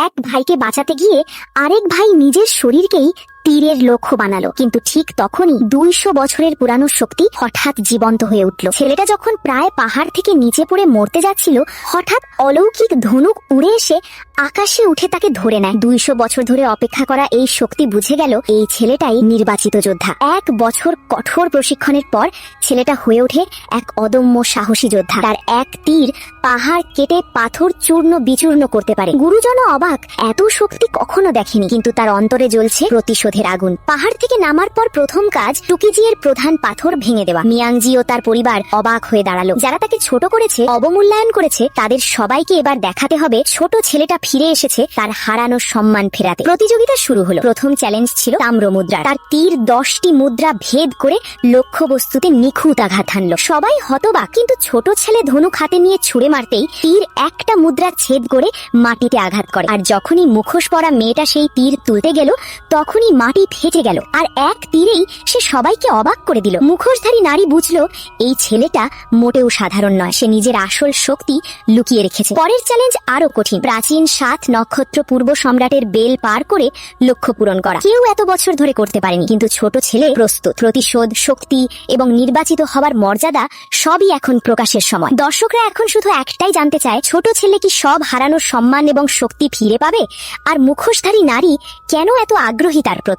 এক ভাইকে বাঁচাতে গিয়ে আরেক ভাই নিজের শরীরকেই তীরের লক্ষ্য বানালো। কিন্তু ঠিক তখনই 200 বছরের পুরানো শক্তি হঠাৎ জীবন্ত হয়ে উঠল। ছেলেটা যখন প্রায় পাহাড় থেকে নিচে পড়ে মরতে যাচ্ছিল, হঠাৎ অলৌকিক ধনুক উড়ে এসে আকাশে উঠে তাকে ধরে নেয়। 200 বছর ধরে অপেক্ষা করা এই শক্তি বুঝে গেল এই ছেলেটাই নির্বাচিত যোদ্ধা। 1 বছর কঠোর প্রশিক্ষণের পর ছেলেটা হয়ে ওঠে এক অদম্য সাহসী যোদ্ধা। তার এক তীর পাহাড় কেটে পাথর চূর্ণ বিচূর্ণ করতে পারে। গুরুজনও অবাক, এত শক্তি কখনো দেখেনি। কিন্তু তার অন্তরে জ্বলছে প্রতিশোধের আগুন। পাহাড় থেকে নামার পর প্রথম কাজ টুকিজিয়ের প্রধান পাথর ভেঙে দেওয়া। মিয়াংজি ও তার পরিবার অবাক হয়ে দাঁড়ালো। যারা তাকে ছোট করেছে, অবমূল্যায়ন করেছে, তাদের সবাইকে এবার দেখাতে হবে ছোট ছেলেটা ফিরে এসেছে তার হারানো সম্মান ফেরাতে। প্রতিযোগিতা শুরু হলো। প্রথম চ্যালেঞ্জ ছিল তাম্র মুদ্রা। তার তীর 10টি মুদ্রা ভেদ করে লক্ষ্যবস্তুতে নিখুঁত আঘাত হানলো। সবাই হতবাক, কিন্তু ছোট ছেলে ধনুক হাতে নিয়ে ছুড়ে মারতেই তীর একটা মুদ্রা ছেদ করে মাটিতে আঘাত করে। আর যখনই মুখোশ পরা মেয়েটা সেই তীর তুলতে গেল, তখনই মাটি ফেটে গেল। আর এক তীরেই সে সবাইকে অবাক করে দিল। মুখোশধারী নারী বুঝলো এই ছেলেটা মোটেও সাধারণ নয়, সে নিজের আসল শক্তি লুকিয়ে রেখেছে। পরের চ্যালেঞ্জ আরো কঠিন। প্রাচীন 7 নক্ষত্র পূর্ব সম্রাটের বেল পার করে লক্ষ্য পূরণ করা। কেউ এত বছর ধরে করতে পারেনি, কিন্তু ছোট ছেলে প্রস্তুত। প্রতিশোধ, শক্তি এবং নির্বাচিত হওয়ার মর্যাদা সবই এখন প্রকাশের সময়। দর্শকরা এখন শুধু একটাই জানতে চায়, ছোট ছেলে কি সব হারানোর সম্মান এবং শক্তি ফিরে পাবে? আর মুখোশধারী নারী কেন এত আগ্রহী তার প্রতি?